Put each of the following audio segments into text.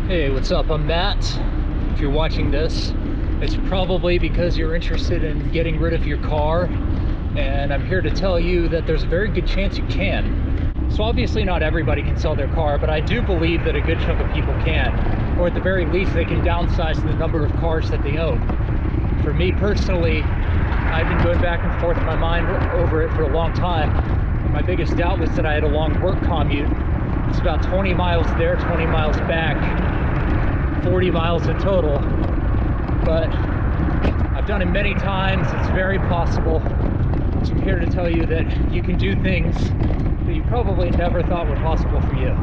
Hey, what's up? I'm Matt. If you're watching this, it's probably because you're interested in getting rid of your car, and I'm here to tell you that there's a very good chance you can. So obviously not everybody can sell their car, but I do believe that a good chunk of people can, or at the very least they can downsize the number of cars that they own. For me personally, I've been going back and forth in my mind over it for a long time, and my biggest doubt was that I had a long work commute. It's about 20 miles there, 20 miles back, 40 miles in total, but I've done it many times. It's very possible. So I'm here to tell you that you can do things that you probably never thought were possible for you.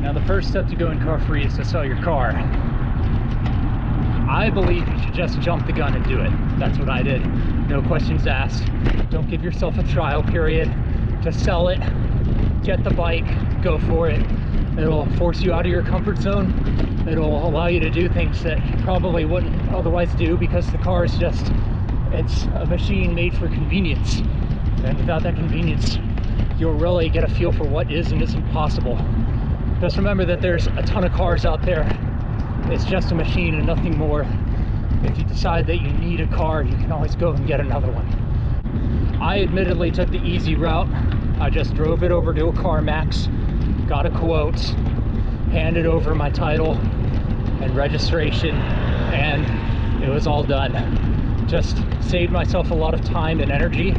Now, the first step to going car free is to sell your car. I believe you should just jump the gun and do it. That's what I did. No questions asked. Don't give yourself a trial period. Just sell it. Get the bike. Go for it. It'll force you out of your comfort zone. It'll allow you to do things that you probably wouldn't otherwise do, because the car is just, it's a machine made for convenience. And without that convenience, you'll really get a feel for what is and isn't possible. Just remember that there's a ton of cars out there. It's just a machine and nothing more. If you decide that you need a car, you can always go and get another one. I admittedly took the easy route. I just drove it over to a CARMAX, got a quote, handed over my title and registration, and it was all done. Just saved myself a lot of time and energy,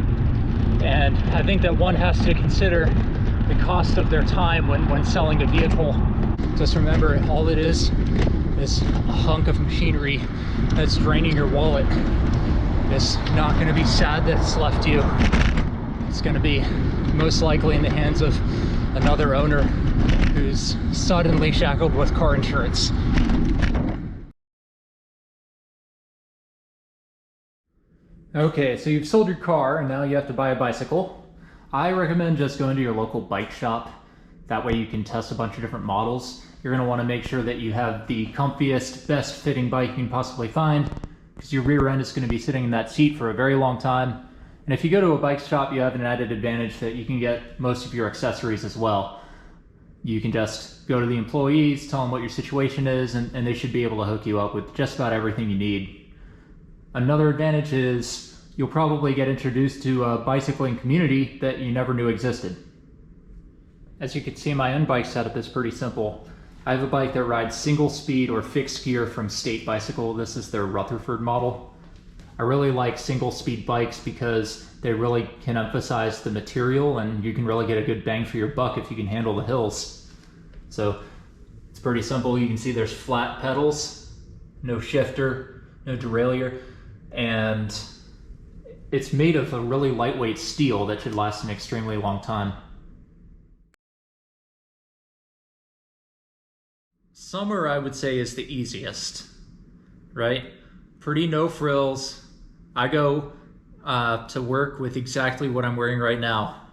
and I think that one has to consider the cost of their time when selling a vehicle. Just remember, all it is a hunk of machinery that's draining your wallet. It's not going to be sad that it's left you. It's going to be most likely in the hands of another owner who's suddenly shackled with car insurance. Okay, so you've sold your car and now you have to buy a bicycle. I recommend just going to your local bike shop. That way you can test a bunch of different models. You're going to want to make sure that you have the comfiest, best fitting bike you can possibly find, because your rear end is going to be sitting in that seat for a very long time. And if you go to a bike shop, you have an added advantage that you can get most of your accessories as well. You can just go to the employees, tell them what your situation is, and they should be able to hook you up with just about everything you need. Another advantage is you'll probably get introduced to a bicycling community that you never knew existed. As you can see, my own bike setup is pretty simple. I have a bike that rides single speed or fixed gear from State Bicycle. This is their Rutherford model. I really like single speed bikes because they really can emphasize the material, and you can really get a good bang for your buck if you can handle the hills. So it's pretty simple. You can see there's flat pedals, no shifter, no derailleur, and it's made of a really lightweight steel that should last an extremely long time. Summer, I would say, is the easiest, right? Pretty no frills. I go to work with exactly what I'm wearing right now.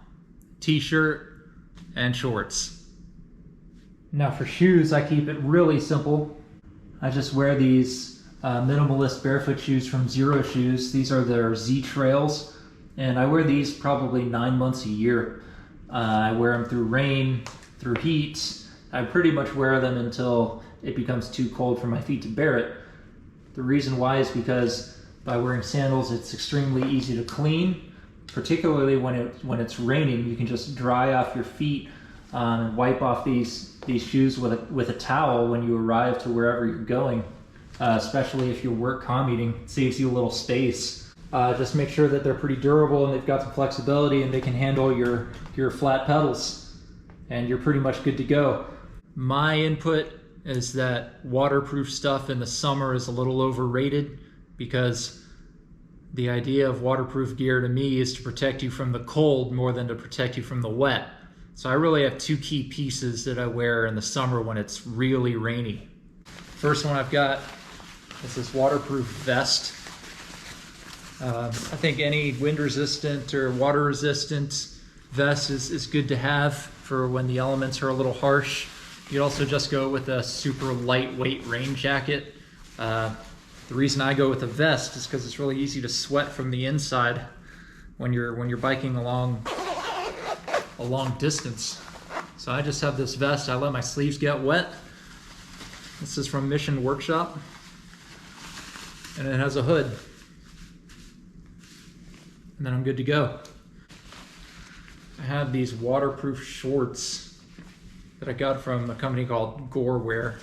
T-shirt and shorts. Now for shoes, I keep it really simple. I just wear these minimalist barefoot shoes from Zero Shoes. These are their Z Trails, and I wear these probably 9 months a year. I wear them through rain, through heat. I pretty much wear them until it becomes too cold for my feet to bear it. The reason why is because by wearing sandals, it's extremely easy to clean, particularly when it's raining. You can just dry off your feet and wipe off these shoes with a towel when you arrive to wherever you're going, especially if you're work commuting. It saves you a little space. Just make sure that they're pretty durable and they've got some flexibility and they can handle your flat pedals, and you're pretty much good to go. My input is that waterproof stuff in the summer is a little overrated, because the idea of waterproof gear to me is to protect you from the cold more than to protect you from the wet. So I really have two key pieces that I wear in the summer when it's really rainy. First one I've got is this waterproof vest. I think any wind resistant or water resistant vest is good to have for when the elements are a little harsh. You could also just go with a super lightweight rain jacket. The reason I go with a vest is because it's really easy to sweat from the inside when you're biking along a long distance. So I just have this vest. I let my sleeves get wet. This is from Mission Workshop. And it has a hood. And then I'm good to go. I have these waterproof shorts that I got from a company called Gorewear.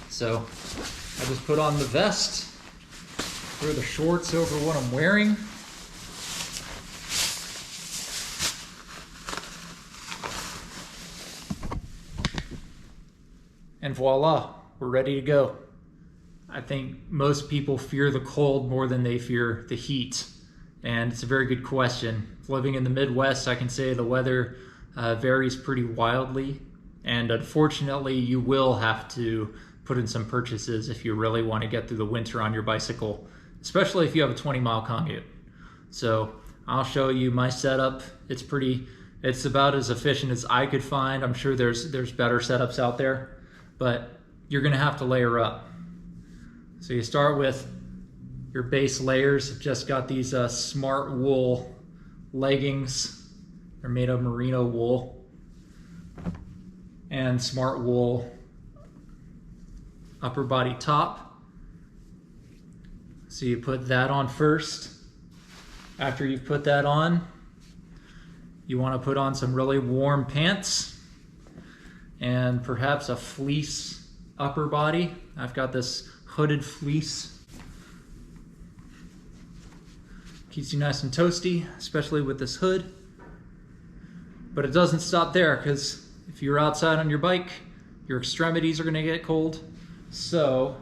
So I just put on the vest, throw the shorts over what I'm wearing. And voila, we're ready to go. I think most people fear the cold more than they fear the heat. And it's a very good question. Living in the Midwest, I can say the weather varies pretty wildly. And unfortunately, you will have to put in some purchases if you really want to get through the winter on your bicycle, especially if you have a 20-mile commute. So I'll show you my setup. It's about as efficient as I could find. I'm sure there's better setups out there, but you're gonna have to layer up. So you start with your base layers. I've just got these smart wool leggings. They're made of merino wool and smart wool upper body top. So you put that on first. After you've put that on, you want to put on some really warm pants and perhaps a fleece upper body. I've got this hooded fleece. Keeps you nice and toasty, especially with this hood. But it doesn't stop there, because if you're outside on your bike, your extremities are going to get cold. So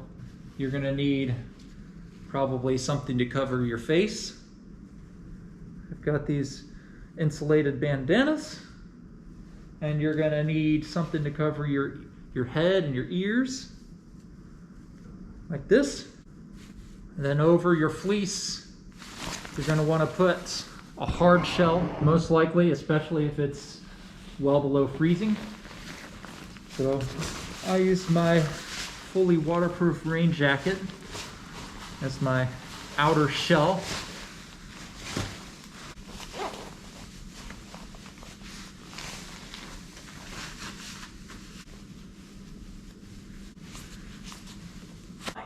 you're going to need probably something to cover your face. I've got these insulated bandanas. And you're going to need something to cover your head and your ears, like this. And then over your fleece, you're going to want to put a hard shell, most likely, especially if it's well below freezing. So I use my fully waterproof rain jacket as my outer shell.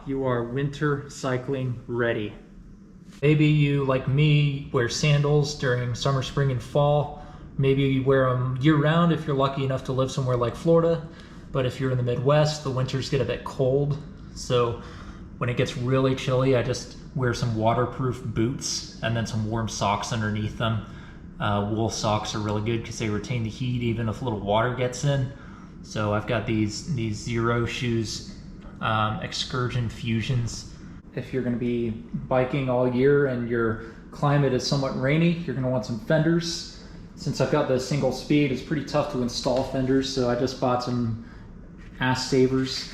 You are winter cycling ready. Maybe you, like me, wear sandals during summer, spring, and fall. Maybe you wear them year-round if you're lucky enough to live somewhere like Florida. But if you're in the Midwest, the winters get a bit cold. So when it gets really chilly, I just wear some waterproof boots and then some warm socks underneath them. Wool socks are really good because they retain the heat even if a little water gets in. So I've got these Zero shoes, Excursion Fusions. If you're going to be biking all year and your climate is somewhat rainy, you're going to want some fenders. Since I've got the single speed, it's pretty tough to install fenders, so I just bought some ass savers.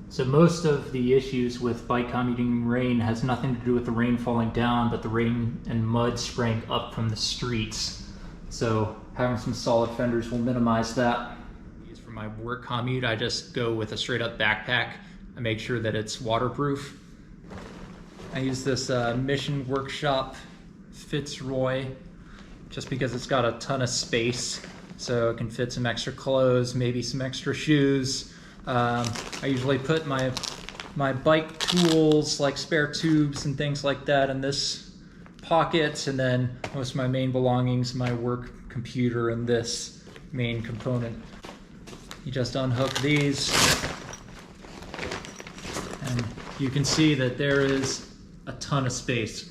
So most of the issues with bike commuting in rain has nothing to do with the rain falling down, but the rain and mud spraying up from the streets. So having some solid fenders will minimize that. For my work commute, I just go with a straight up backpack. I make sure that it's waterproof. I use this Mission Workshop Fitzroy just because it's got a ton of space, so it can fit some extra clothes, maybe some extra shoes. I usually put my bike tools like spare tubes and things like that in this pocket, and then most of my main belongings, my work computer, and this main component. You just unhook these, and you can see that there is a ton of space.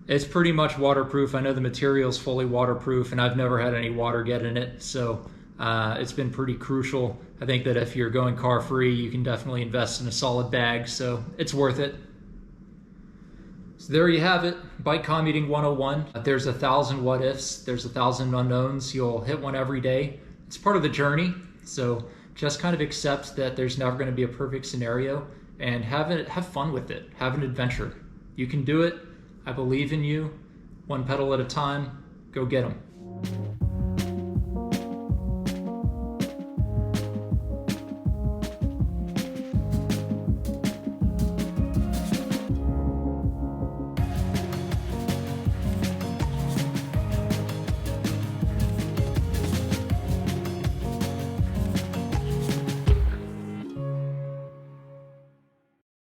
It's pretty much waterproof. I know the material's fully waterproof, and I've never had any water get in it, so it's been pretty crucial. I think that if you're going car free, you can definitely invest in a solid bag, so it's worth it. So there you have it, Bike Commuting 101. There's 1,000 what ifs, there's 1,000 unknowns. You'll hit one every day. It's part of the journey, so just kind of accept that there's never going to be a perfect scenario, and have fun with it. Have an adventure. You can do it. I believe in you. One pedal at a time. Go get them.